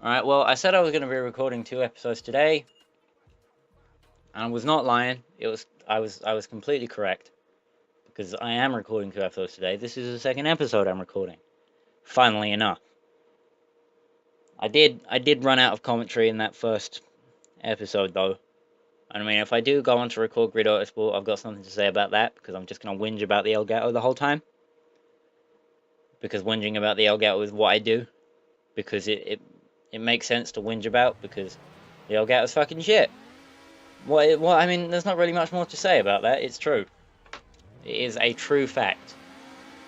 Alright, well, I said I was going to be recording 2 episodes today, and I was not lying. I was completely correct, because I am recording 2 episodes today. This is the second episode I'm recording. Funnily enough. I did run out of commentary in that first episode, though. And I mean, if I do go on to record Grid Autosport, I've got something to say about that, because I'm just going to whinge about the Elgato the whole time. Because whinging about the Elgato is what I do. Because it makes sense to whinge about, because the Elgato's fucking shit. Well, I mean, there's not really much more to say about that. It's true. It is a true fact.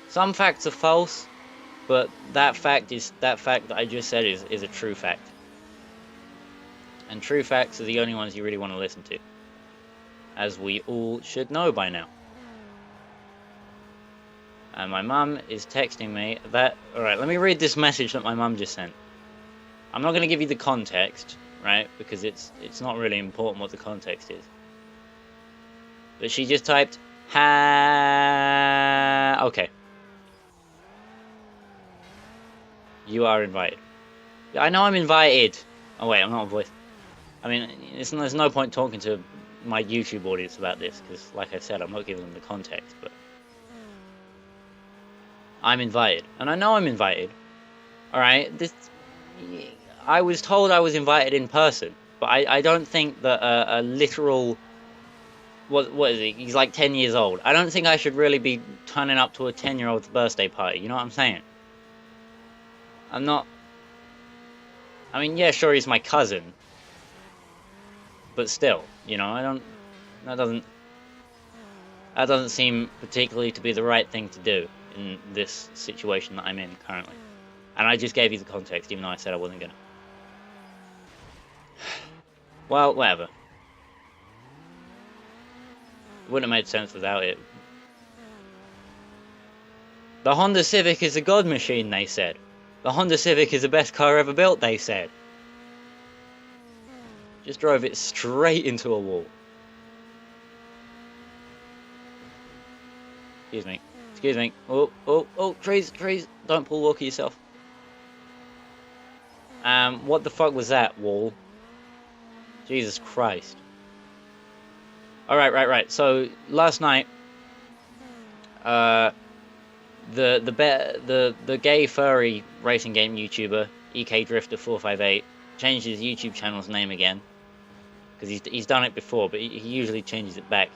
Some facts are false, but that fact that I just said is a true fact. And true facts are the only ones you really want to listen to, as we all should know by now. And my mum is texting me that... Alright, let me read this message that my mum just sent. I'm not going to give you the context, right? Because it's not really important what the context is. But she just typed, ha... Okay. You are invited. I know I'm invited. Oh wait, I'm not a voice. I mean, there's no point talking to my YouTube audience about this, because like I said, I'm not giving them the context, but... I'm invited. And I know I'm invited. Alright, I was told I was invited in person, but I don't think that a literal... What is he? He's like 10 years old. I don't think I should really be turning up to a 10-year-old's birthday party, you know what I'm saying? I'm not... I mean, yeah, sure, he's my cousin. But still, you know, That doesn't seem particularly to be the right thing to do in this situation that I'm in currently. And I just gave you the context, even though I said I wasn't gonna. Well, whatever. It wouldn't have made sense without it. The Honda Civic is a god machine, they said. The Honda Civic is the best car ever built, they said. Just drove it straight into a wall. Excuse me. Excuse me. Oh, trees. Don't pull walker yourself. What the fuck was that, wall? Jesus Christ. Alright, right. So, last night, the gay furry racing game YouTuber, EK Drifter 458, changed his YouTube channel's name again. Because he's done it before, but he usually changes it back.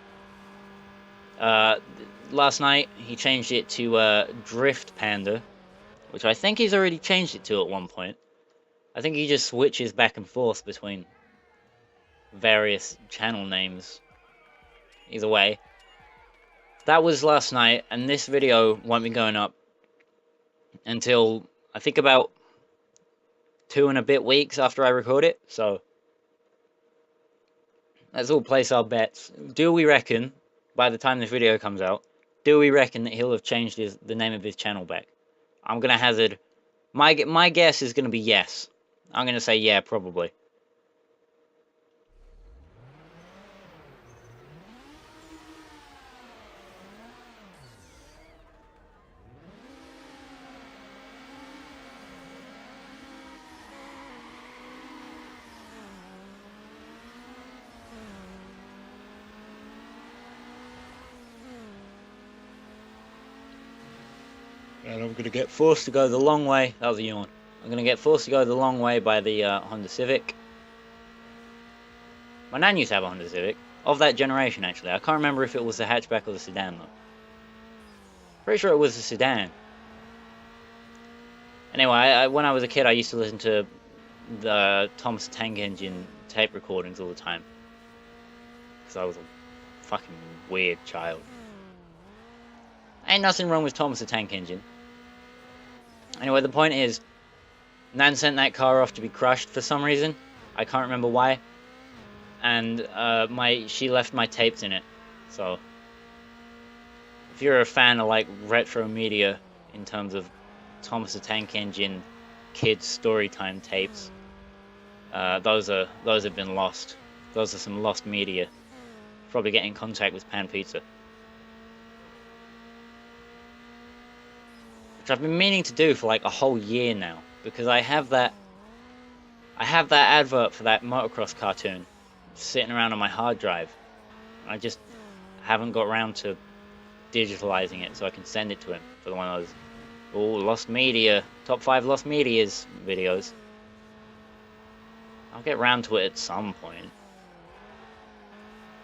Last night, he changed it to Drift Panda, which I think he's already changed it to at one point. I think he just switches back and forth between various channel names. Either way. That was last night, and this video won't be going up until, I think, about 2 and a bit weeks after I record it, so... Let's all place our bets. Do we reckon, by the time this video comes out, do we reckon that he'll have changed the name of his channel back? I'm going to hazard... My guess is going to be yes. I'm going to say yeah, probably. And I'm going to get forced to go the long way. That was a yawn. I'm going to get forced to go the long way by the Honda Civic. My nan used to have a Honda Civic. Of that generation, actually. I can't remember if it was the hatchback or the sedan, though. Pretty sure it was the sedan. Anyway, when I was a kid, I used to listen to the Thomas the Tank Engine tape recordings all the time. Because I was a fucking weird child. Ain't nothing wrong with Thomas the Tank Engine. Anyway, the point is, Nan sent that car off to be crushed for some reason. I can't remember why. And she left my tapes in it. So, if you're a fan of like retro media in terms of Thomas the Tank Engine kids storytime tapes, those have been lost. Those are some lost media. Probably get in contact with Pan Pizza. Which I've been meaning to do for like a whole year now, because I have that I have that advert for that motocross cartoon sitting around on my hard drive. I just haven't got around to digitalizing it so I can send it to him for one of those lost media, top 5 lost medias videos. I'll get round to it at some point.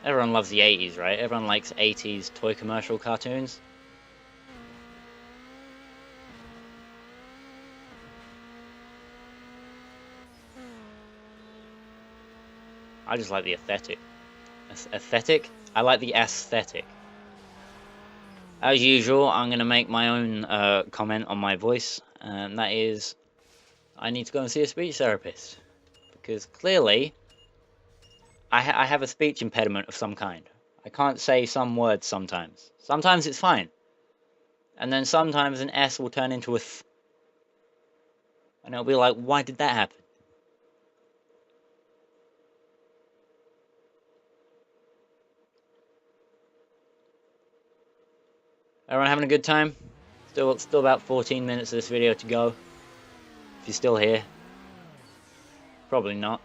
Everyone loves the 80s, right? Everyone likes 80s toy commercial cartoons. I just like the aesthetic. Aesthetic? I like the aesthetic. As usual, I'm going to make my own comment on my voice, and that is, I need to go and see a speech therapist. Because clearly, I have a speech impediment of some kind. I can't say some words sometimes. Sometimes it's fine. And then sometimes an S will turn into a th. And it'll be like, why did that happen? Everyone having a good time? Still about 14 minutes of this video to go. If you're still here. Probably not.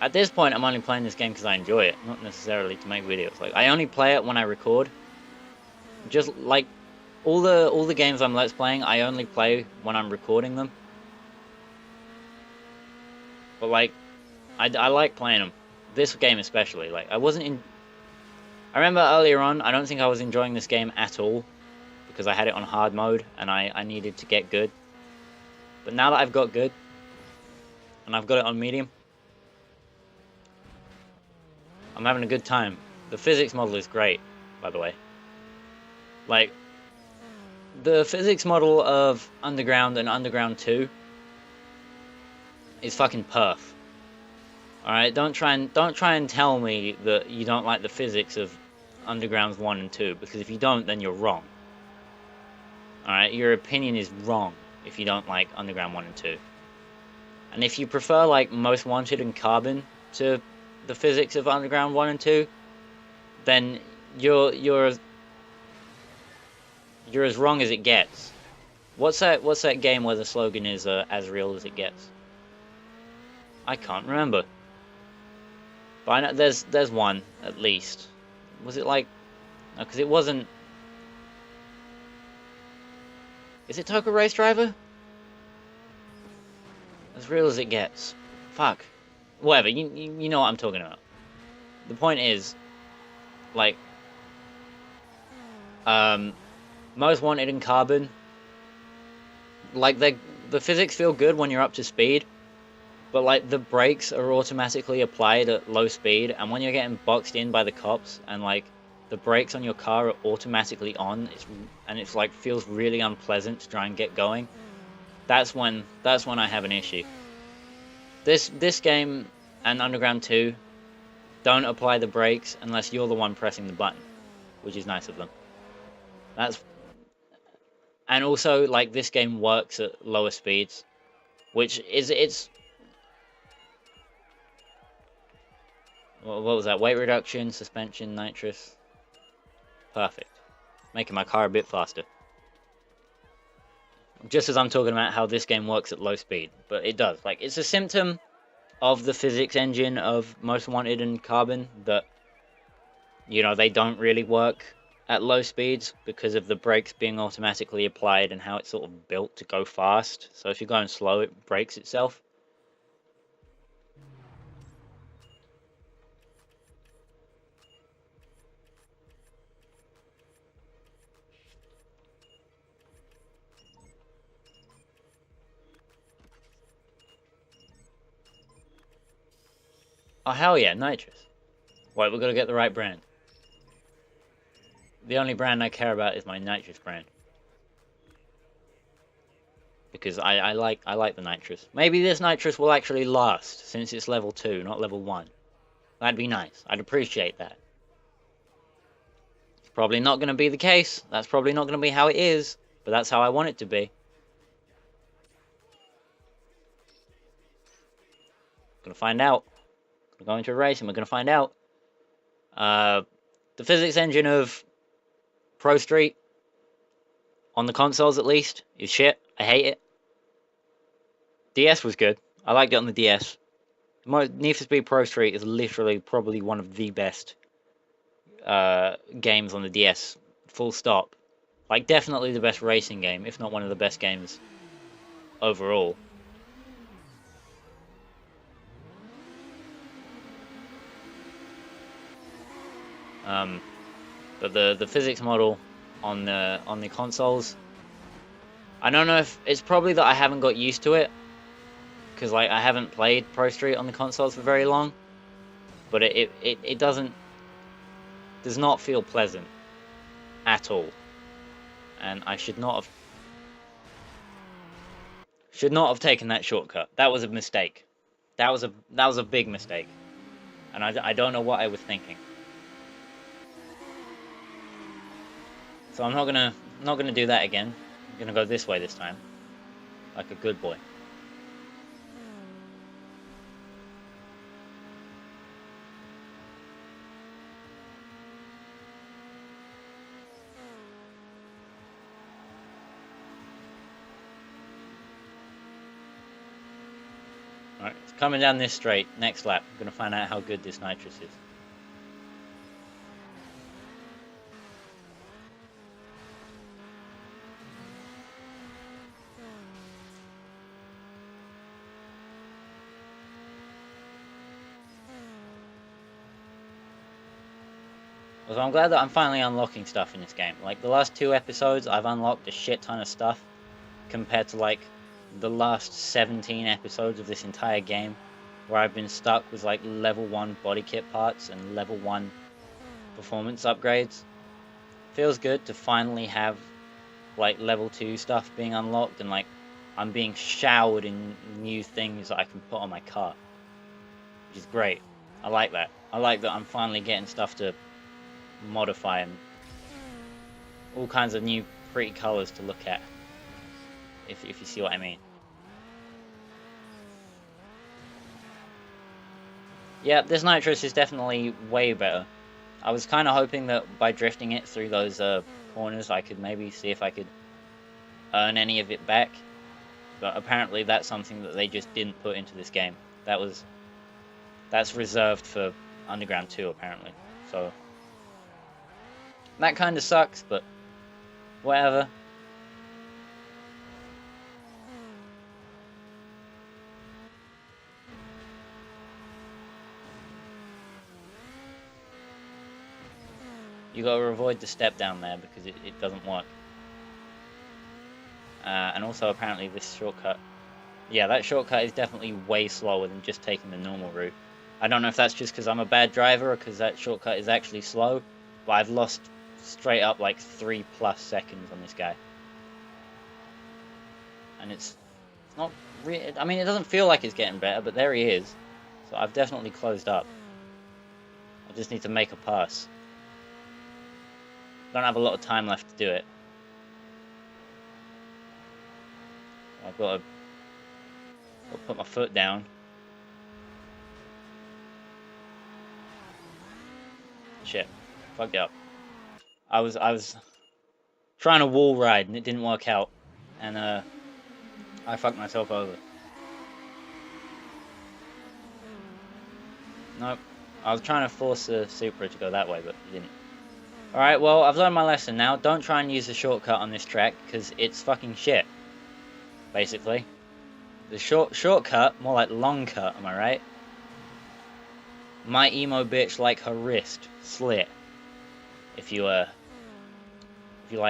At this point, I'm only playing this game because I enjoy it, not necessarily to make videos. Like, I only play it when I record. Just like all the games I'm let's playing, I only play when I'm recording them. But like, I like playing them. This game especially. Like, I remember earlier on, I don't think I was enjoying this game at all because I had it on hard mode and I needed to get good. But now that I've got good and I've got it on medium, I'm having a good time. The physics model is great, by the way. Like, the physics model of Underground and Underground 2 is fucking perf. Alright, don't try and tell me that you don't like the physics of Undergrounds 1 and 2, because if you don't, then you're wrong. Alright, your opinion is wrong if you don't like Underground 1 and 2. And if you prefer, like, Most Wanted and Carbon to the physics of Underground 1 and 2, then you're as wrong as it gets. What's that game where the slogan is as real as it gets? I can't remember. But I know there's one at least. Was it like? No, because it wasn't. Is it Tokyo Race Driver? As real as it gets. Fuck. Whatever. You know what I'm talking about. The point is, like, Most Wanted and Carbon. Like the physics feel good when you're up to speed. But, like, the brakes are automatically applied at low speed, and when you're getting boxed in by the cops, and, like, the brakes on your car are automatically on, it's like, feels really unpleasant to try and get going, that's when I have an issue. This game, and Underground 2, don't apply the brakes unless you're the one pressing the button, which is nice of them. And also, like, this game works at lower speeds, which is, what was that? Weight reduction, suspension, nitrous. Perfect. Making my car a bit faster. Just as I'm talking about how this game works at low speed. But it does. Like, it's a symptom of the physics engine of Most Wanted and Carbon that, you know, they don't really work at low speeds because of the brakes being automatically applied and how it's sort of built to go fast. So if you're going slow, it brakes itself. Oh, hell yeah, nitrous. Wait, we've got to get the right brand. The only brand I care about is my nitrous brand. Because I like the nitrous. Maybe this nitrous will actually last, since it's level 2, not level 1. That'd be nice. I'd appreciate that. It's probably not going to be the case. That's probably not going to be how it is. But that's how I want it to be. Gonna find out. We're going to a race and we're going to find out. The physics engine of Pro Street, on the consoles at least, is shit. I hate it. DS was good. I liked it on the DS. Need for Speed Pro Street is literally probably one of the best games on the DS. Full stop. Like, definitely the best racing game, if not one of the best games overall. But the physics model on the consoles, I don't know if it's probably that I haven't got used to it, because like I haven't played Pro Street on the consoles for very long. But it does not feel pleasant at all, and I should not have taken that shortcut. That was a mistake. That was a big mistake, and I don't know what I was thinking. So I'm not gonna do that again. I'm gonna go this way this time, like a good boy. Alright, it's coming down this straight. Next lap, I'm gonna find out how good this nitrous is. So I'm glad that I'm finally unlocking stuff in this game. Like, the last 2 episodes, I've unlocked a shit ton of stuff, compared to, like, the last 17 episodes of this entire game, where I've been stuck with, like, level 1 body kit parts and level 1 performance upgrades. Feels good to finally have, like, level 2 stuff being unlocked, and, like, I'm being showered in new things that I can put on my car. Which is great. I like that. I like that I'm finally getting stuff to modify and all kinds of new pretty colors to look at, if you see what I mean. Yeah, this nitrous is definitely way better. I was kind of hoping that by drifting it through those corners, I could maybe see if I could earn any of it back, but apparently that's something that they just didn't put into this game. That's reserved for Underground 2 apparently. So that kind of sucks, but whatever. You gotta avoid the step down there because it doesn't work. And also apparently this shortcut. Yeah, that shortcut is definitely way slower than just taking the normal route. I don't know if that's just because I'm a bad driver or because that shortcut is actually slow, but I've lost straight up like 3+ seconds on this guy. And it's not really, I mean, it doesn't feel like it's getting better, but there he is. So I've definitely closed up. I just need to make a pass. Don't have a lot of time left to do it. I've got to put my foot down. Shit, fucked up. I was trying to wall ride and it didn't work out, and I fucked myself over. Nope. I was trying to force the Supra to go that way, but it didn't. Alright, well, I've learned my lesson now. Don't try and use the shortcut on this track, because it's fucking shit. Basically. The shortcut, more like long cut, am I right? My emo bitch like her wrist, slit. If you like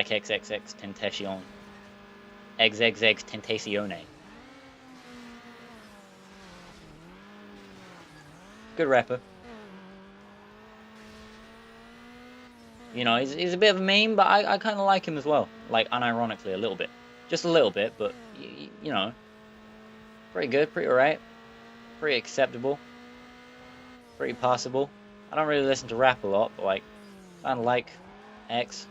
XXX Tentacion. XXX Tentacione. Good rapper. You know, he's a bit of a meme, but I kind of like him as well. Like, unironically, a little bit. Just a little bit, but, you know. Pretty good, pretty alright. Pretty acceptable. Pretty passable. I don't really listen to rap a lot, but, like, kind of like X.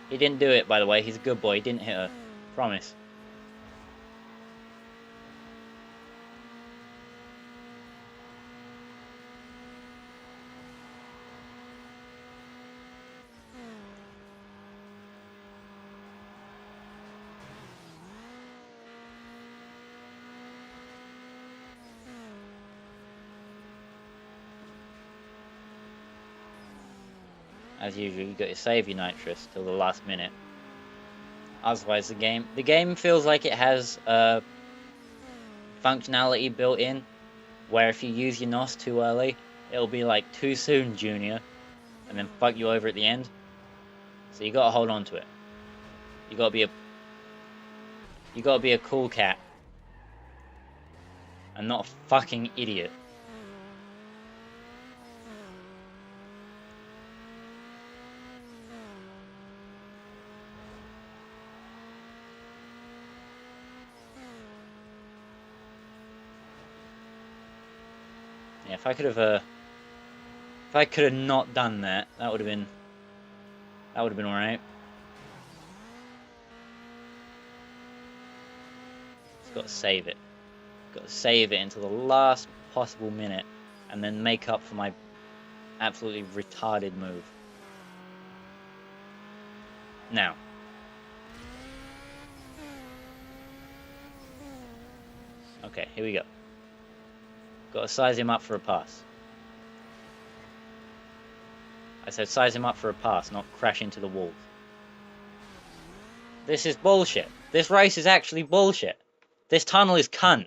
He didn't do it, by the way. He's a good boy. He didn't hit her. Promise. as usual, you got to save your nitrous till the last minute. Otherwise, the game feels like it has functionality built in, where if you use your NOS too early, it'll be like too soon, Junior, and then fuck you over at the end. So you gotta hold on to it. You gotta be a cool cat, and not a fucking idiot. Yeah, if I could have not done that, that would have been alright. Just got to save it. Got to save it until the last possible minute, and then make up for my absolutely retarded move. Now. Okay, here we go. Got to size him up for a pass. I said size him up for a pass, not crash into the walls. This is bullshit. This race is actually bullshit. This tunnel is cunt.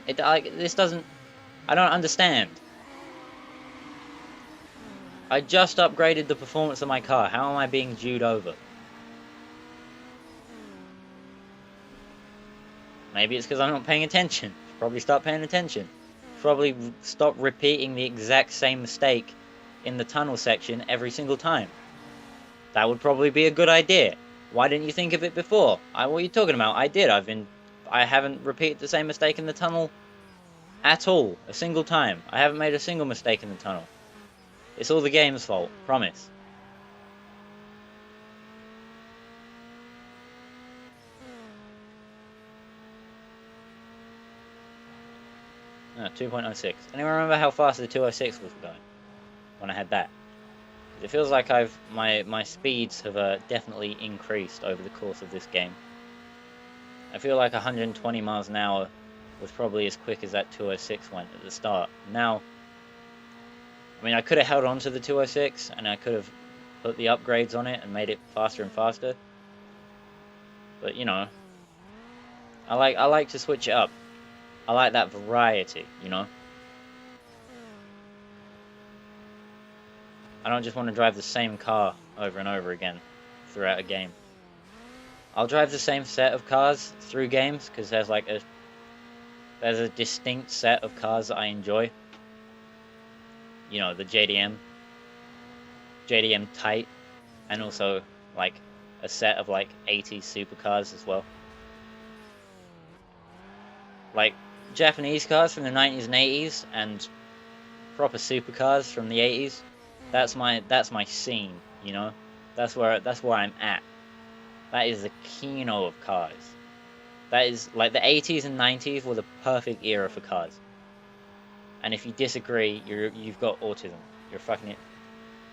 This doesn't... I don't understand. I just upgraded the performance of my car. How am I being jewed over? Maybe it's because I'm not paying attention. Should probably start paying attention. Probably stop repeating the exact same mistake in the tunnel section every single time. That would probably be a good idea. Why didn't you think of it before? What are you talking about? I did. I haven't repeated the same mistake in the tunnel at all. A single time. I haven't made a single mistake in the tunnel. It's all the game's fault. Promise. 2.06. Anyone remember how fast the 206 was going when I had that? It feels like my speeds have definitely increased over the course of this game. I feel like 120 miles an hour was probably as quick as that 206 went at the start. Now, I mean, I could have held on to the 206 and I could have put the upgrades on it and made it faster and faster. But you know, I like to switch it up. I like that variety, you know. I don't just want to drive the same car over and over again throughout a game. I'll drive the same set of cars through games because there's a distinct set of cars that I enjoy. You know, the JDM Tight, and also like a set of like 80s supercars as well. Like Japanese cars from the 90s and 80s and proper supercars from the 80s. That's my scene, you know. That's where I'm at. That is the Kino of cars. That is like the 80s and 90s were the perfect era for cars. And if you disagree, you've got autism. You're fucking it.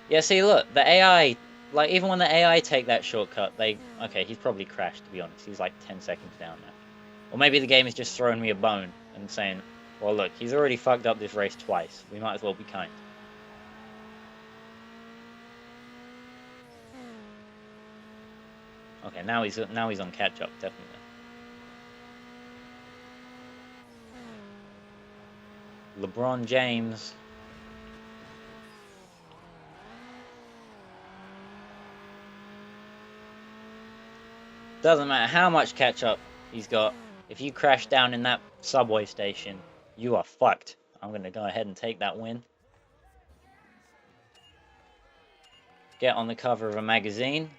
Yeah, see, look, the AI, like even when the AI take that shortcut, okay, he's probably crashed to be honest. He's like 10 seconds down now. Or maybe the game is just throwing me a bone and saying, well, look, he's already fucked up this race twice. We might as well be kind. Okay, now he's on catch-up, definitely. LeBron James. Doesn't matter how much catch-up he's got. If you crash down in that subway station, you are fucked. I'm going to go ahead and take that win. Get on the cover of a magazine.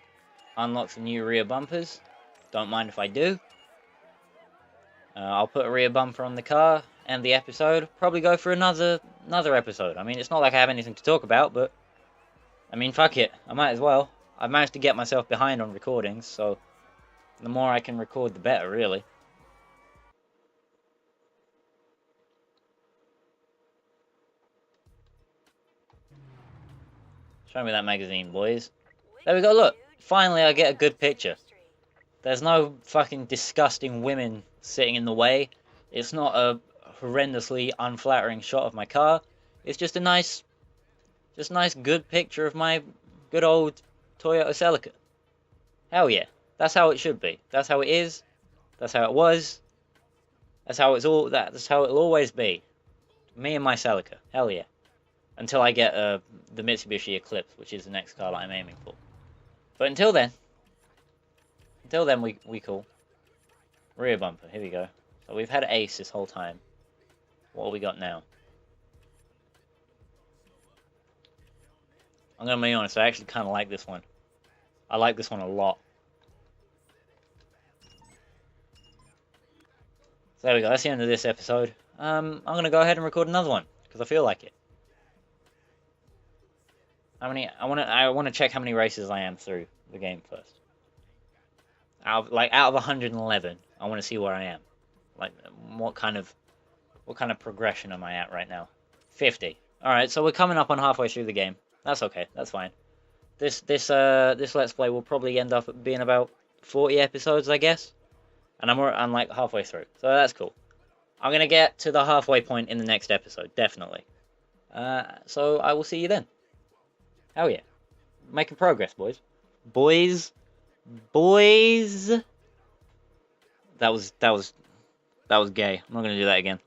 Unlock some new rear bumpers. Don't mind if I do. I'll put a rear bumper on the car and the episode. Probably go for another episode. I mean, it's not like I have anything to talk about, but I mean, fuck it. I might as well. I've managed to get myself behind on recordings, so the more I can record, the better, really. Show me that magazine, boys. There we go, look. Finally, I get a good picture. There's no fucking disgusting women sitting in the way. It's not a horrendously unflattering shot of my car. It's just a nice Just a nice, good picture of my good old Toyota Celica. Hell yeah. That's how it should be. That's how it is. That's how it was. That's how that's how it'll always be. Me and my Celica. Hell yeah. Until I get the Mitsubishi Eclipse, which is the next car that I'm aiming for. But until then, we cool. Rear bumper, here we go. So we've had Ace this whole time. What have we got now? I'm gonna be honest, I actually kind of like this one. I like this one a lot. So there we go, that's the end of this episode. I'm gonna go ahead and record another one, because I feel like it. I wanna check how many races I am through the game first. Out of 111, I wanna see where I am. Like, what kind of progression am I at right now? 50. Alright, so we're coming up on halfway through the game. That's okay, that's fine. This Let's Play will probably end up being about 40 episodes, I guess. And I'm like halfway through, so that's cool. I'm gonna get to the halfway point in the next episode, definitely. So I will see you then. Hell yeah. Making progress, boys. Boys. That was gay. I'm not gonna do that again.